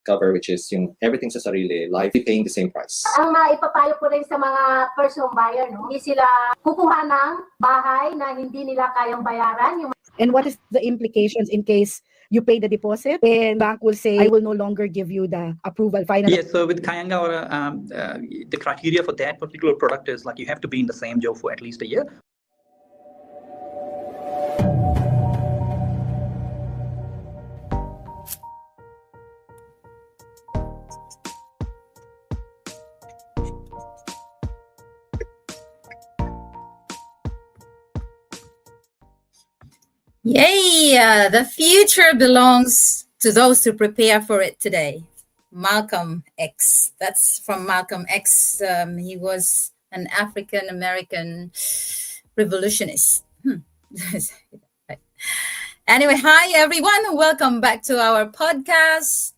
cover, which is yung everything sa sarili, life, paying the same price. Ang maipapayo ko rin sa mga first home buyer, no? Hindi sila kukuha ng bahay na hindi nila kayang bayaran. And what is the implications in case you pay the deposit and bank will say, I will no longer give you the approval final? Yes, so with Kayanga, the criteria for that particular product is like you have to be in the same job for at least a year. Yay! The future belongs to those who prepare for it today. Malcolm X. That's from Malcolm X. He was an African-American revolutionist. Anyway, hi everyone. Welcome back to our podcast,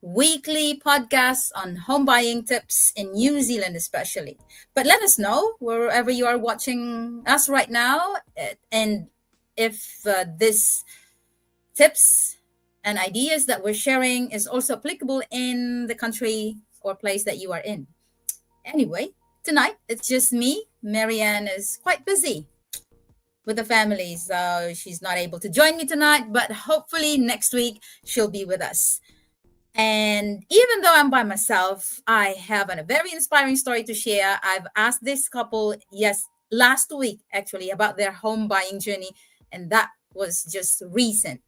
weekly podcast on home buying tips in New Zealand especially. But let us know wherever you are watching us right now, and if this tips and ideas that we're sharing is also applicable in the country or place that you are in. Anyway, tonight it's just me. Marianne is quite busy with the family, so she's not able to join me tonight, but hopefully next week she'll be with us. And even though I'm by myself, I have a very inspiring story to share. I've asked this couple, last week actually, about their home buying journey, and that was just recent,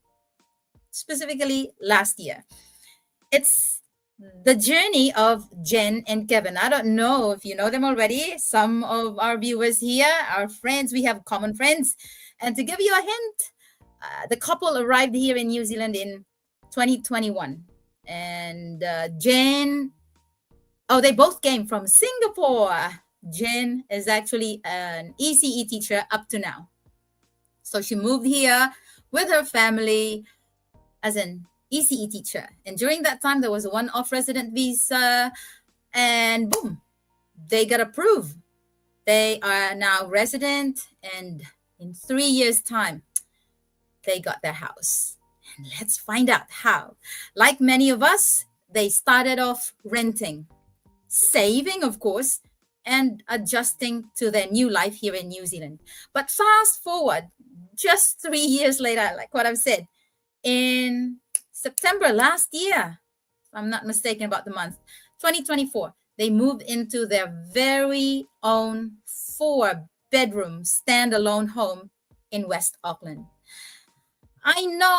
specifically last year. It's the journey of Jen and Kevin. I don't know if you know them already. Some of our viewers here are friends. We have common friends. And to give you a hint, the couple arrived here in New Zealand in 2021. And Jen, they both came from Singapore. Jen is actually an ECE teacher up to now. So she moved here with her family as an ECE teacher. And during that time, there was a one-off resident visa, and boom, they got approved. They are now resident, and in 3 years' time, they got their house. And let's find out how. Like many of us, they started off renting, saving, of course, and adjusting to their new life here in New Zealand. But fast forward, just 3 years later, like what I've said, in September last year, if I'm not mistaken about the month, 2024, they moved into their very own 4-bedroom standalone home in West Auckland. I know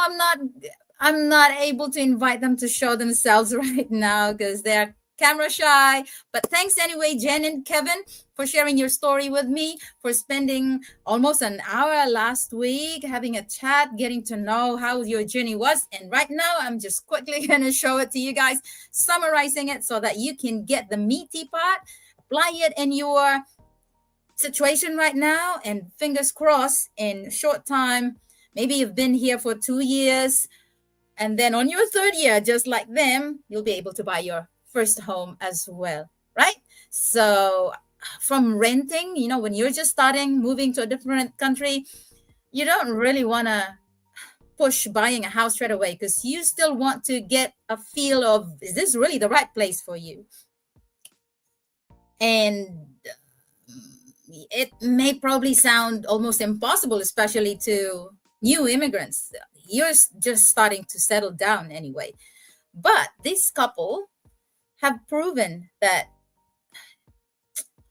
I'm not able to invite them to show themselves right now because they're camera shy, but thanks anyway, Jen and Kevin, for sharing your story with me, for spending almost an hour last week having a chat, getting to know how your journey was. And right now, I'm just quickly going to show it to you guys, summarizing it so that you can get the meaty part, apply it in your situation right now, and fingers crossed, in short time, maybe you've been here for 2 years, and then on your 3rd year, just like them, you'll be able to buy your first home as well, right? So from renting, when you're just starting, moving to a different country, you don't really want to push buying a house straight away because you still want to get a feel of, is this really the right place for you? And it may probably sound almost impossible, especially to new immigrants. You're just starting to settle down anyway. But this couple have proven that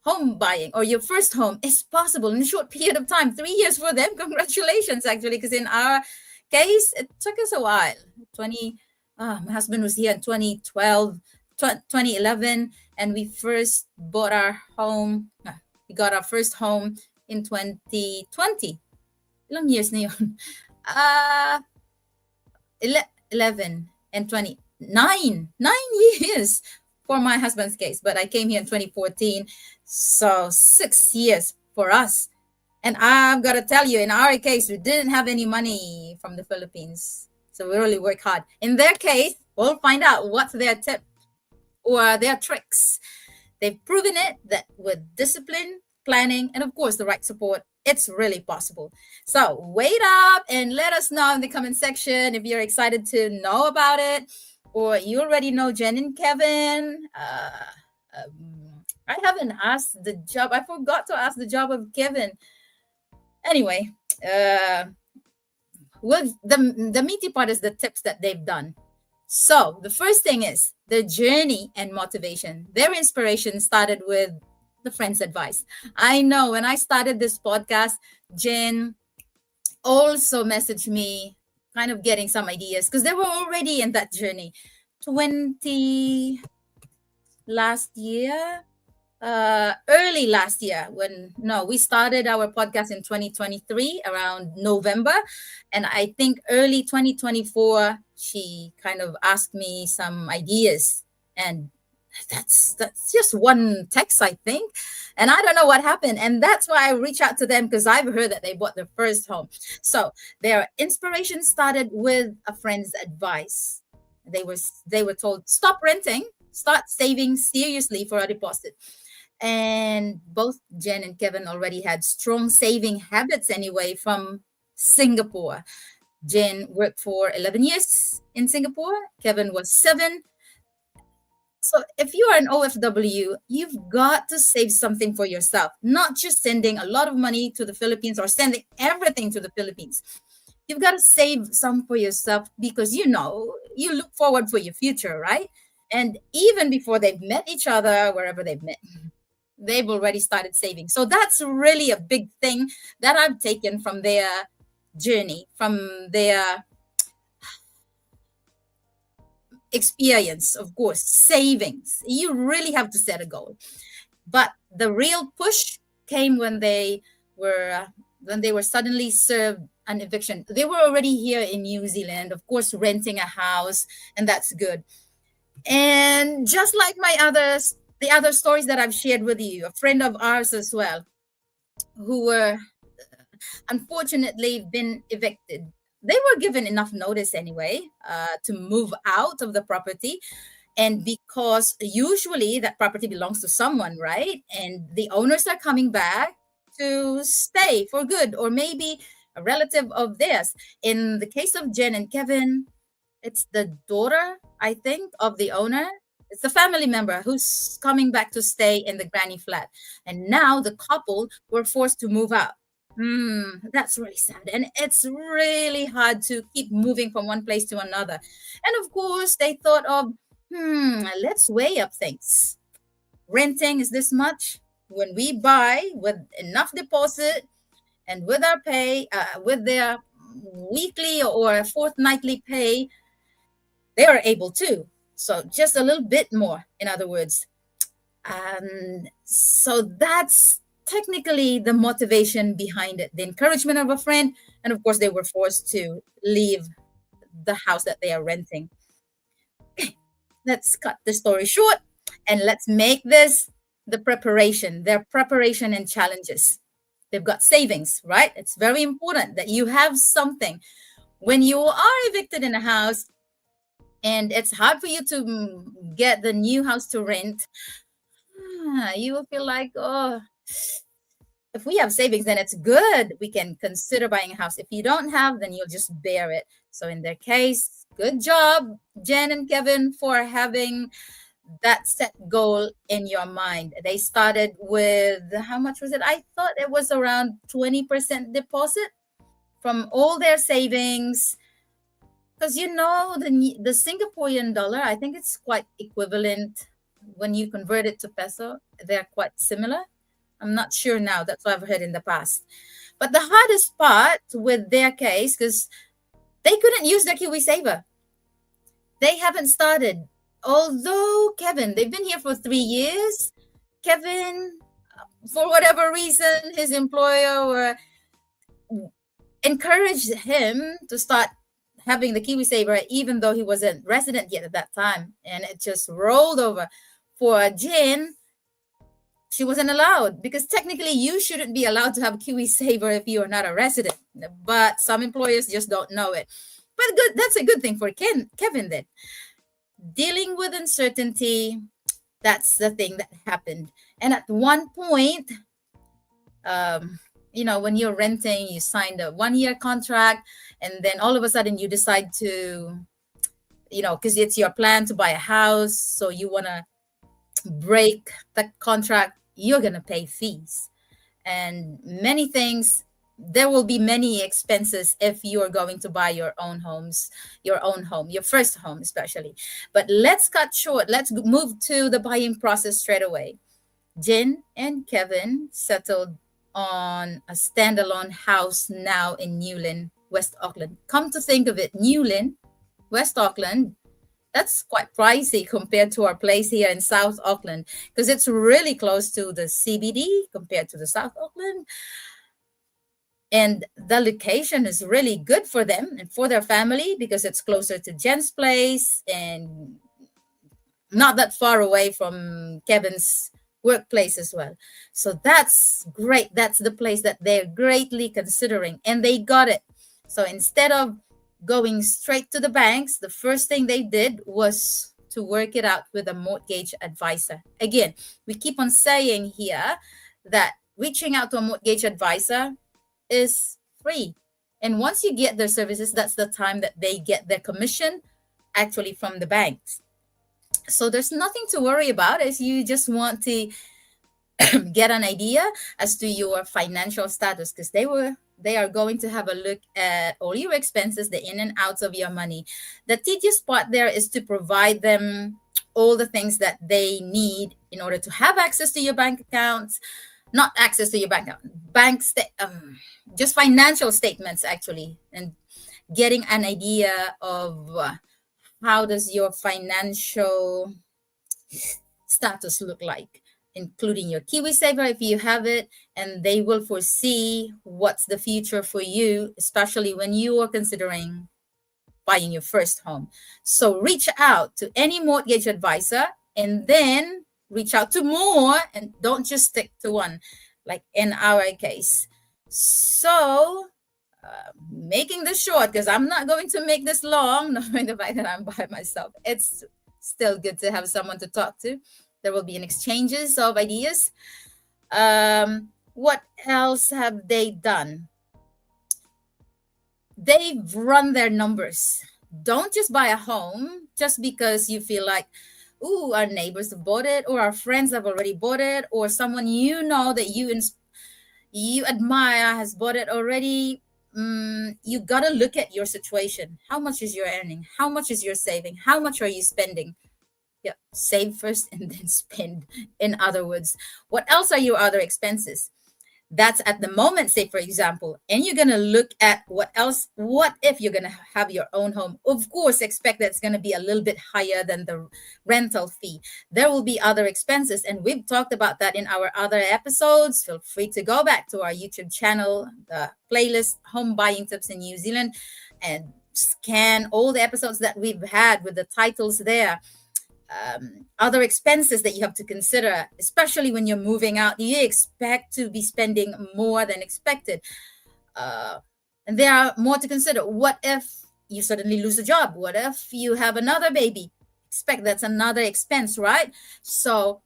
home buying or your first home is possible in a short period of time. 3 years for them. Congratulations, actually, because in our case, it took us a while. My husband was here in 2012, 2011, and we first bought our home. We got our first home in 2020. Ilang years na yun? 11 and 20. 9 years for my husband's case, but I came here in 2014, so 6 years for us. And I've got to tell you, in our case, we didn't have any money from the Philippines, so we really work hard. In their case, we'll find out what's their tip or their tricks. They've proven it that with discipline, planning, and of course the right support, it's really possible. So wait up and let us know in the comment section if you're excited to know about it. or you already know Jen and Kevin. I haven't asked the job. I forgot to ask the job of Kevin. Anyway, well, the meaty part is the tips that they've done. So the first thing is the journey and motivation. Their inspiration started with the friend's advice. I know when I started this podcast, Jen also messaged me, kind of getting some ideas because they were already in that journey. 20 last year, early last year we started our podcast in 2023 around November, and I think early 2024 she kind of asked me some ideas, and that's just one text, I think, and I don't know what happened, and that's why I reach out to them because I've heard that they bought their first home. So their inspiration started with a friend's advice. They were told, stop renting, start saving seriously for a deposit. And both Jen and Kevin already had strong saving habits anyway from Singapore. Jen worked for 11 years in Singapore. Kevin was 7. So if you are an OFW, you've got to save something for yourself, not just sending a lot of money to the Philippines or sending everything to the Philippines. You've got to save some for yourself because you look forward for your future, right? And even before they've met each other, wherever they've met, they've already started saving. So that's really a big thing that I've taken from their journey, from their experience. Of course, savings, you really have to set a goal, but the real push came when they were suddenly served an eviction. They were already here in New Zealand, of course, renting a house, and that's good. And just like the other stories that I've shared with you, a friend of ours as well, who were unfortunately been evicted. They were given enough notice anyway to move out of the property. And because usually that property belongs to someone, right? And the owners are coming back to stay for good, or maybe a relative of theirs. In the case of Jen and Kevin, it's the daughter, I think, of the owner. It's a family member who's coming back to stay in the granny flat. And now the couple were forced to move out. That's really sad. And it's really hard to keep moving from one place to another. And of course, they thought of, let's weigh up things. Renting is this much. When we buy with enough deposit and with our pay, with their weekly or fortnightly pay, they are able to. So just a little bit more, in other words. So that's technically the motivation behind it, the encouragement of a friend. And of course, they were forced to leave the house that they are renting. Okay, let's cut the story short and let's make this their preparation and challenges. They've got savings, right? It's very important that you have something. When you are evicted in a house and it's hard for you to get the new house to rent, you will feel like, oh, if we have savings, then it's good. We can consider buying a house. If you don't have, then you'll just bear it. So in their case, good job, Jen and Kevin, for having that set goal in your mind. They started with, how much was it? I thought it was around 20% deposit from all their savings. Because the Singaporean dollar, I think it's quite equivalent when you convert it to peso. They're quite similar. I'm not sure now. That's what I've heard in the past. But the hardest part with their case, because they couldn't use their KiwiSaver. They haven't started. Although Kevin, they've been here for 3 years. Kevin, for whatever reason, his employer encouraged him to start having the KiwiSaver, even though he wasn't resident yet at that time. And it just rolled over. For Jen, she wasn't allowed, because technically you shouldn't be allowed to have KiwiSaver if you are not a resident. But some employers just don't know it. But good, that's a good thing for Kevin then. Dealing with uncertainty, that's the thing that happened. And at one point, when you're renting, you signed a 1-year contract, and then all of a sudden you decide to because it's your plan to buy a house, so you want to break the contract, you're going to pay fees and many things. There will be many expenses if you are going to buy your own home, your first home especially. But let's cut short. Let's move to the buying process straight away. Jen and Kevin settled on a standalone house now in Newlyn, West Auckland. Come to think of it, Newlyn, West Auckland, that's quite pricey compared to our place here in South Auckland, because it's really close to the CBD compared to the South Auckland. And the location is really good for them and for their family because it's closer to Jen's place and not that far away from Kevin's workplace as well. So that's great. That's the place that they're greatly considering, and they got it. So instead of going straight to the banks, the first thing they did was to work it out with a mortgage advisor. Again, we keep on saying here that reaching out to a mortgage advisor is free. And once you get their services, that's the time that they get their commission actually from the banks. So there's nothing to worry about if you just want to get an idea as to your financial status, because they are going to have a look at all your expenses, the in and outs of your money. The tedious part there is to provide them all the things that they need in order to have access to your bank accounts, not access to your bank account, just financial statements actually, and getting an idea of how does your financial status look like, including your KiwiSaver if you have it, and they will foresee what's the future for you, especially when you are considering buying your first home. So reach out to any mortgage advisor and then reach out to more, and don't just stick to one, like in our case. So making this short, because I'm not going to make this long, knowing the fact that I'm by myself. It's still good to have someone to talk to. There will be an exchanges of ideas. What else have they done? They've run their numbers. Don't just buy a home just because you feel like, ooh, our neighbors have bought it, or our friends have already bought it, or someone you know that you admire has bought it already. You got to look at your situation. How much is your earning? How much is your saving? How much are you spending? Yeah, save first and then spend. In other words, what else are your other expenses? That's at the moment, say for example, and you're going to look at what else. What if you're going to have your own home? Of course, expect that it's going to be a little bit higher than the rental fee. There will be other expenses, and we've talked about that in our other episodes. Feel free to go back to our YouTube channel, the playlist Home Buying Tips in New Zealand, and scan all the episodes that we've had with the titles there. Other expenses that you have to consider, especially when you're moving out. You expect to be spending more than expected, and there are more to consider. What if you suddenly lose a job? What if you have another baby? Expect that's another expense, right? So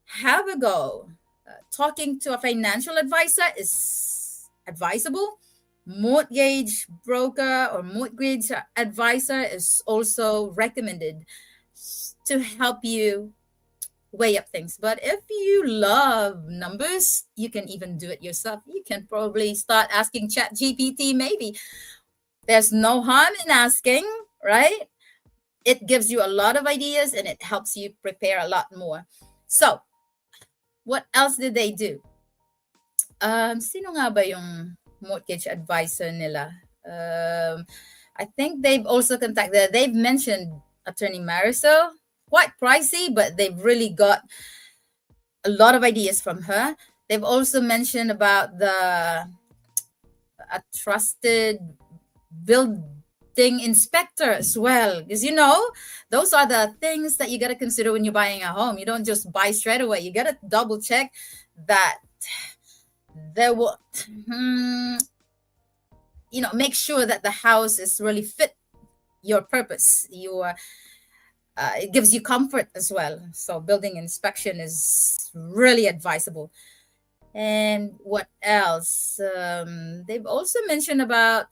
have a go. Talking to a financial advisor is advisable. Mortgage broker or mortgage advisor is also recommended to help you weigh up things. But if you love numbers, you can even do it yourself. You can probably start asking ChatGPT, maybe. There's no harm in asking, right? It gives you a lot of ideas and it helps you prepare a lot more. So, what else did they do? Sino nga ba yung mortgage advisor nila? I think they've also they've mentioned Attorney Marisol. Quite pricey, but they've really got a lot of ideas from her. They've also mentioned about a trusted building inspector as well, because those are the things that you got to consider when you're buying a home. You don't just buy straight away. You got to double check that there will make sure that the house is really fit your purpose, it gives you comfort as well. So building inspection is really advisable. And what else? They've also mentioned about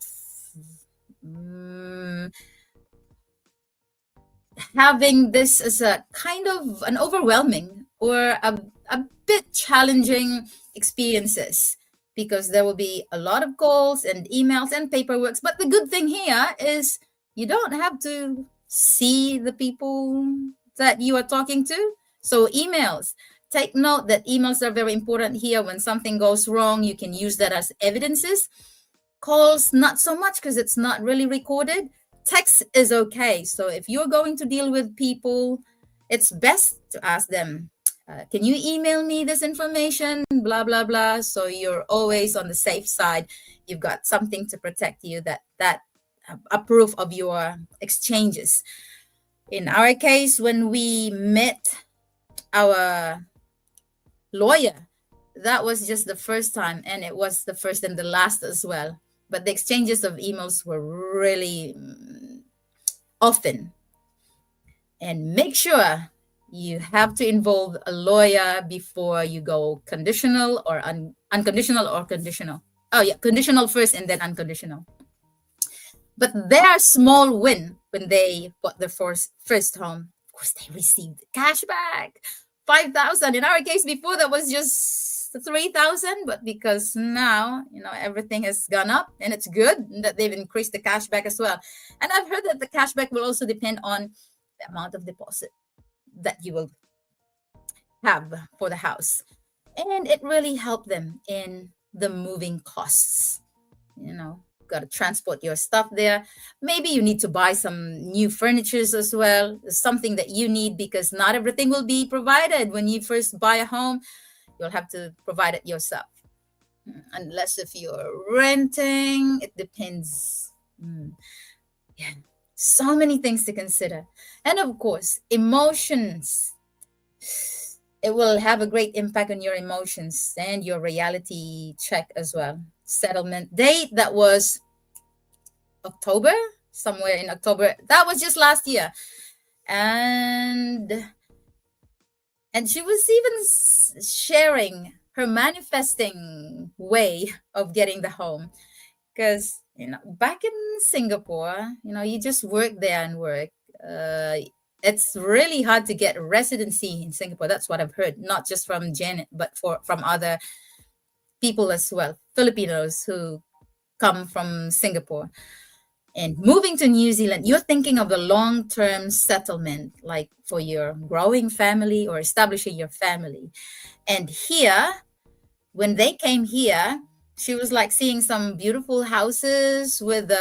having this as a kind of an overwhelming or a bit challenging experiences, because there will be a lot of calls and emails and paperwork. But the good thing here is you don't have to see the people that you are talking to. So emails, take note that emails are very important here. When something goes wrong, you can use that as evidences. Calls, not so much, because it's not really recorded. Text is okay. So if you're going to deal with people, it's best to ask them, can you email me this information, blah, blah, blah. So you're always on the safe side. You've got something to protect you, that a proof of your exchanges. In our case, when we met our lawyer, that was just the first time, and it was the first and the last as well. But the exchanges of emails were really often. And make sure you have to involve a lawyer before you go conditional or unconditional or conditional. Oh yeah, conditional first and then unconditional. But their small win when they bought their first home, of course, they received cash back, 5,000. In our case, before that was just 3,000, but because now, everything has gone up, and it's good that they've increased the cash back as well. And I've heard that the cash back will also depend on the amount of deposit that you will have for the house. And it really helped them in the moving costs. Got to transport your stuff there. Maybe you need to buy some new furnitures as well, something that you need, because not everything will be provided when you first buy a home. You'll have to provide it yourself, unless if you're renting. It depends. Yeah, so many things to consider. And of course, emotions. It will have a great impact on your emotions and your reality check as well. Settlement date, that was October, somewhere in October. That was just last year. And she was even sharing her manifesting way of getting the home. Because, back in Singapore, you just work there and work. It's really hard to get residency in Singapore. That's what I've heard, not just from Janet, but from other people as well, Filipinos who come from Singapore. And moving to New Zealand, you're thinking of a long-term settlement, like for your growing family or establishing your family. And here, when they came here, she was like seeing some beautiful houses with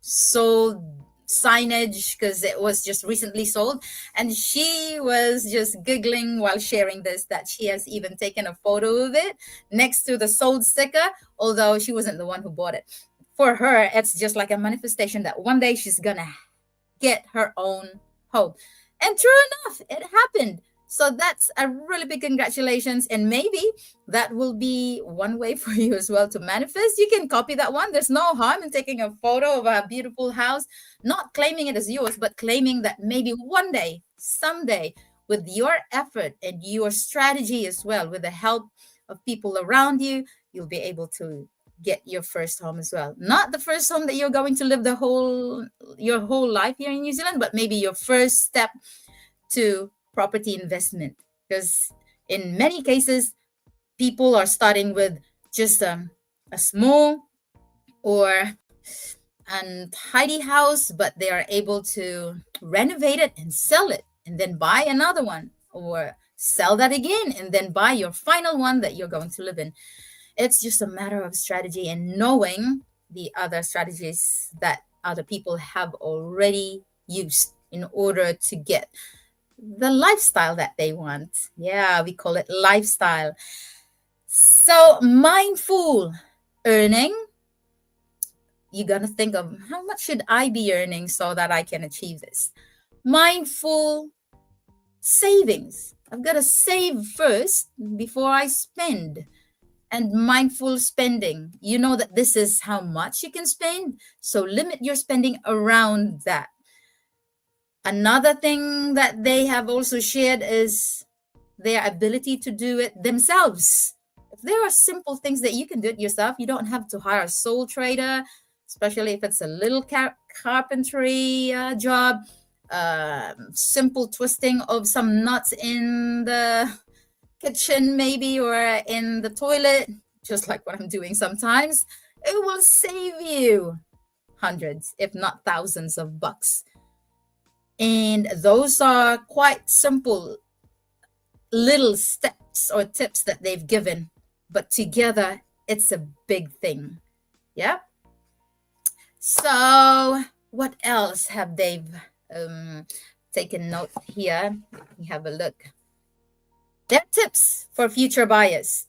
sold signage, because it was just recently sold. And she was just giggling while sharing this, that she has even taken a photo of it next to the sold sticker, although she wasn't the one who bought it. For her, it's just like a manifestation that one day she's gonna get her own home. And true enough, it happened. So that's a really big congratulations. And maybe that will be one way for you as well to manifest. You can copy that one. There's no harm in taking a photo of a beautiful house, not claiming it as yours, but claiming that maybe one day, someday, with your effort and your strategy as well, with the help of people around you, you'll be able to get your first home as well. Not the first home that you're going to live your whole life here in New Zealand, but maybe your first step to property investment. Because in many cases, people are starting with just a small or untidy house, but they are able to renovate it and sell it, and then buy another one, or sell that again and then buy your final one that you're going to live in. It's just a matter of strategy and knowing the other strategies that other people have already used in order to get the lifestyle that they want. Yeah, we call it lifestyle. So mindful earning, you got to think of how much should I be earning so that I can achieve this. Mindful savings. I've got to save first before I spend. And mindful spending. You know that this is how much you can spend, so limit your spending around that. Another thing that they have also shared is their ability to do it themselves. If there are simple things that you can do it yourself, you don't have to hire a sole trader, especially if it's a little carpentry job. simple twisting of some nuts in the kitchen, maybe, or in the toilet, just like what I'm doing sometimes, it will save you hundreds, if not thousands of bucks. And those are quite simple little steps or tips that they've given, but together it's a big thing. Yeah. So what else have they taken note here? Let me have a look. Their tips for future buyers.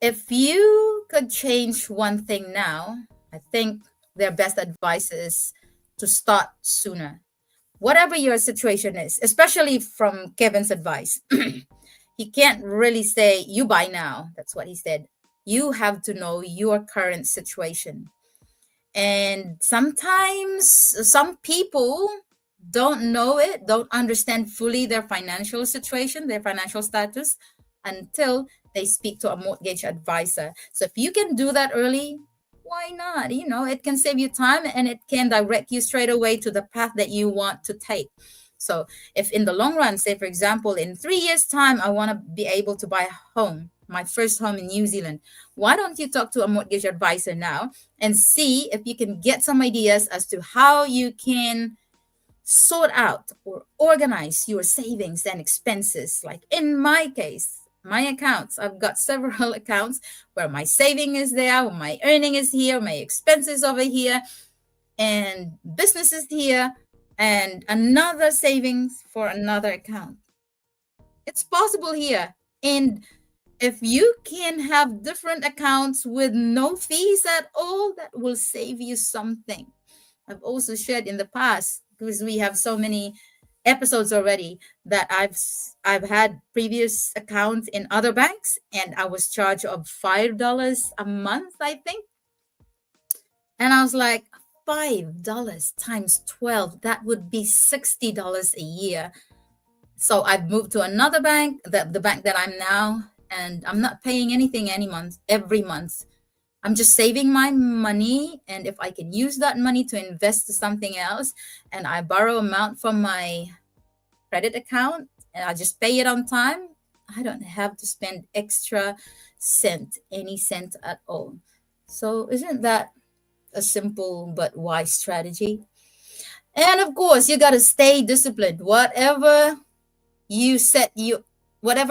If you could change one thing now, I think their best advice is to start sooner. Whatever your situation is, especially from Kevin's advice, he can't really say you buy now. That's what he said. You have to know your current situation. And sometimes some people don't know it, don't understand fully their financial situation, their financial status, until they speak to a mortgage advisor. So if you can do that early, why not? It can save you time, and it can direct you straight away to the path that you want to take. So if in the long run, say for example, in 3 years time, I want to be able to buy a home, my first home in New Zealand, why don't you talk to a mortgage advisor now and see if you can get some ideas as to how you can sort out or organize your savings and expenses. Like in my case, my accounts, I've got several accounts where my saving is there, where my earning is here, my expenses over here, and business is here, and another savings for another account. It's possible here. And if you can have different accounts with no fees at all, that will save you something. I've also shared in the past, because we have so many episodes already, that I've had previous accounts in other banks, and I was charged of $5 a month, I think. And I was like, $5 times 12, that would be $60 a year. So I've moved to another bank, the bank that I'm now, and I'm not paying anything every month. I'm just saving my money, and if I can use that money to invest to something else, and I borrow amount from my credit account, and I just pay it on time, I don't have to spend extra any cent at all. So isn't that a simple but wise strategy? And of course, you got to stay disciplined. Whatever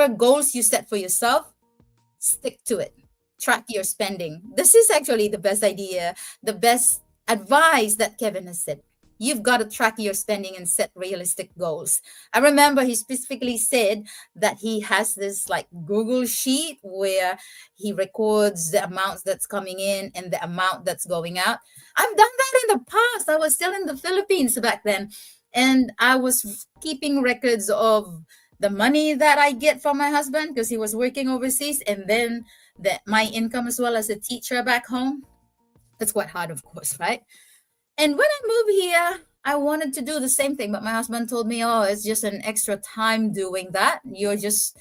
goals you set for yourself, stick to it. Track your spending. This is actually the best idea, the best advice that Kevin has said. You've got to track your spending and set realistic goals. I remember he specifically said that he has this like Google sheet where he records the amounts that's coming in and the amount that's going out. I've done that in the past. I was still in the Philippines back then, and I was keeping records of the money that I get from my husband because he was working overseas, and then my income as well as a teacher back home. That's quite hard, of course, right? And when I moved here, I wanted to do the same thing, but my husband told me, oh, it's just an extra time doing that. You're just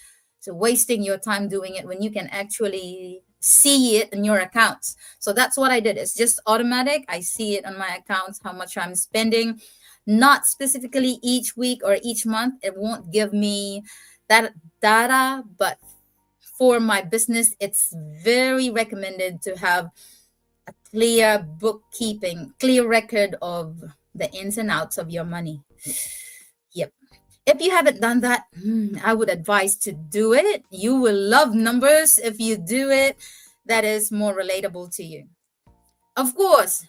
wasting your time doing it when you can actually see it in your accounts. So that's what I did. It's just automatic. I see it on my accounts, how much I'm spending, not specifically each week or each month. It won't give me that data, but for my business, it's very recommended to have a clear bookkeeping, clear record of the ins and outs of your money. Yep. If you haven't done that, I would advise to do it. You will love numbers if you do it. That is more relatable to you. Of course,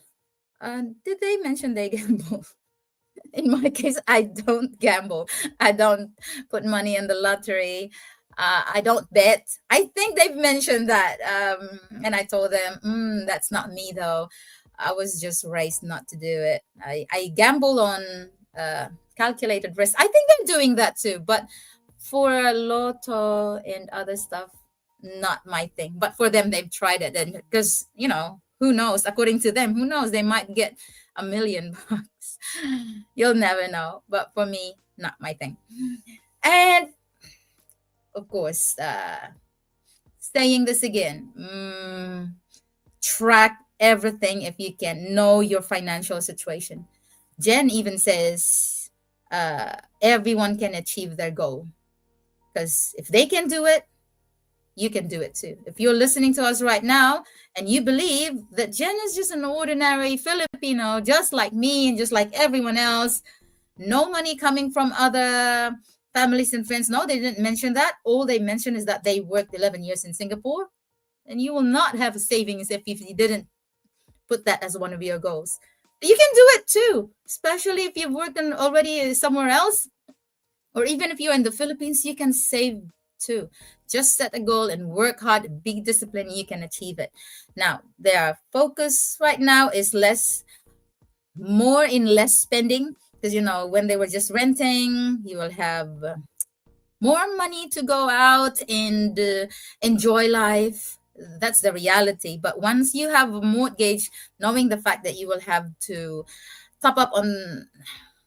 did they mention they gamble? In my case, I don't gamble. I don't put money in the lottery. I don't bet. I think they've mentioned that. And I told them, that's not me though. I was just raised not to do it. I gamble on calculated risk. I think they're doing that too. But for lotto and other stuff, not my thing. But for them, they've tried it. And because, who knows? According to them, who knows? They might get $1 million. You'll never know. But for me, not my thing. And of course, saying this again, track everything if you can. Know your financial situation. Jen even says everyone can achieve their goal, because if they can do it, you can do it too. If you're listening to us right now and you believe that Jen is just an ordinary Filipino, just like me and just like everyone else, no money coming from other families and friends. No, they didn't mention that. All they mentioned is that they worked 11 years in Singapore, and you will not have a savings if you didn't put that as one of your goals. You can do it too, especially if you've worked already somewhere else, or even if you're in the Philippines, you can save too. Just set a goal and work hard, be disciplined, you can achieve it. Now, their focus right now is more in less spending, because when they were just renting, you will have more money to go out and enjoy life. That's the reality. But once you have a mortgage, knowing the fact that you will have to top up on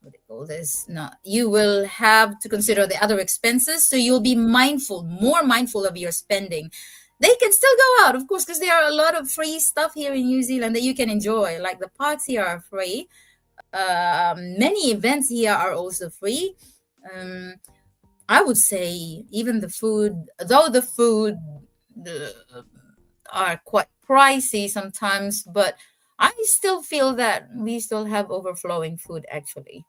what do you call this? No, you will have to consider the other expenses. So you'll be more mindful of your spending. They can still go out, of course, because there are a lot of free stuff here in New Zealand that you can enjoy. Like the parks here are free. Many events here are also free. I would say even the food, though the food are quite pricey sometimes, but I still feel that we still have overflowing food actually.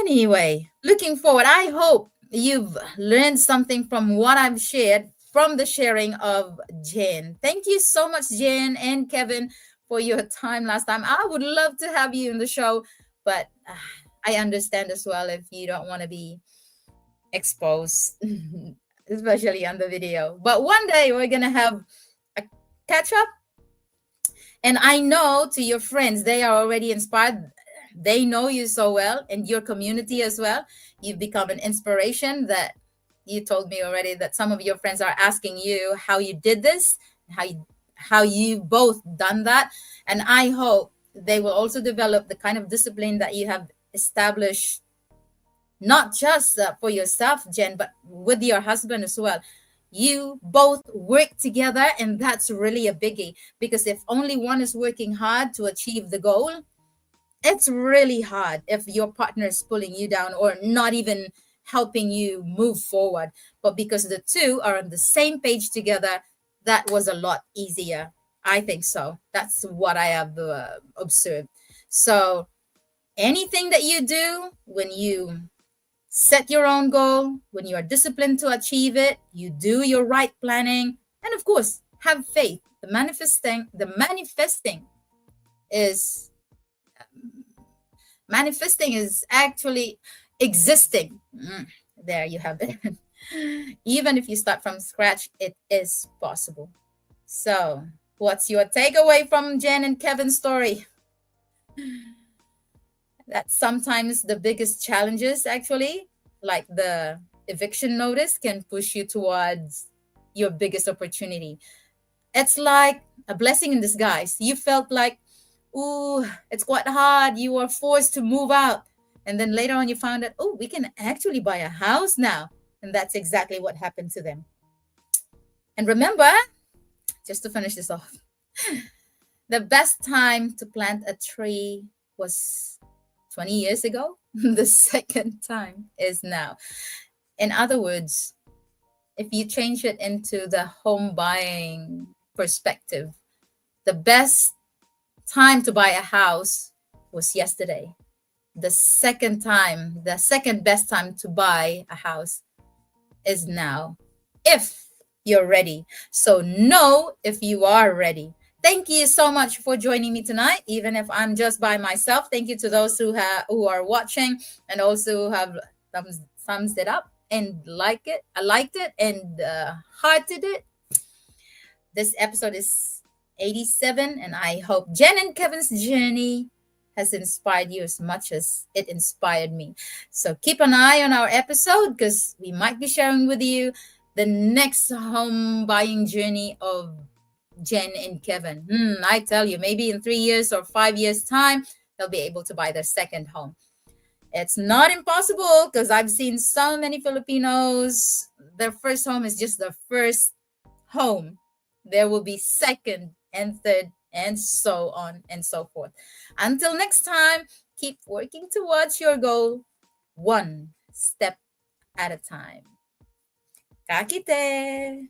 Anyway, looking forward, I hope you've learned something from what I've shared from the sharing of Jen. Thank you so much, Jen and Kevin, for your time last time. I would love to have you in the show, but I understand as well if you don't want to be exposed, especially on the video. But one day we're going to have a catch up. And I know to your friends, they are already inspired. They know you so well, and your community as well. You've become an inspiration. That you told me already that some of your friends are asking you how you did this, how you both done that. And I hope they will also develop the kind of discipline that you have established, not just for yourself, Jen, but with your husband as well. You both work together, and that's really a biggie, because if only one is working hard to achieve the goal, it's really hard if your partner is pulling you down or not even helping you move forward. But because the two are on the same page together, that was a lot easier. I think so. That's what I have observed. So anything that you do, when you set your own goal, when you are disciplined to achieve it, you do your right planning, and of course, have faith. The manifesting is actually existing. There you have it. Even if you start from scratch, it is possible. So, what's your takeaway from Jen and Kevin's story? That sometimes the biggest challenges, actually, like the eviction notice, can push you towards your biggest opportunity. It's like a blessing in disguise. You felt like, ooh, it's quite hard. You were forced to move out. And then later on, you found out, oh, we can actually buy a house now. And that's exactly what happened to them. And remember, just to finish this off, the best time to plant a tree was 20 years ago. The second time is now. In other words, if you change it into the home buying perspective, the best time to buy a house was yesterday. The second best time to buy a house is now, if you're ready. So know if you are ready. Thank you so much for joining me tonight, even if I'm just by myself. Thank you to those who are watching and also have thumbs it up and liked it and hearted it. This episode is 87, and I hope Jen and Kevin's journey has inspired you as much as it inspired me. So keep an eye on our episode, because we might be sharing with you the next home buying journey of Jen and Kevin. I tell you, maybe in 3 years or 5 years time, they'll be able to buy their second home. It's not impossible, because I've seen so many Filipinos, their first home is just their first home. There will be second and third and so on and so forth. Until next time, keep working towards your goal, one step at a time. Kakite!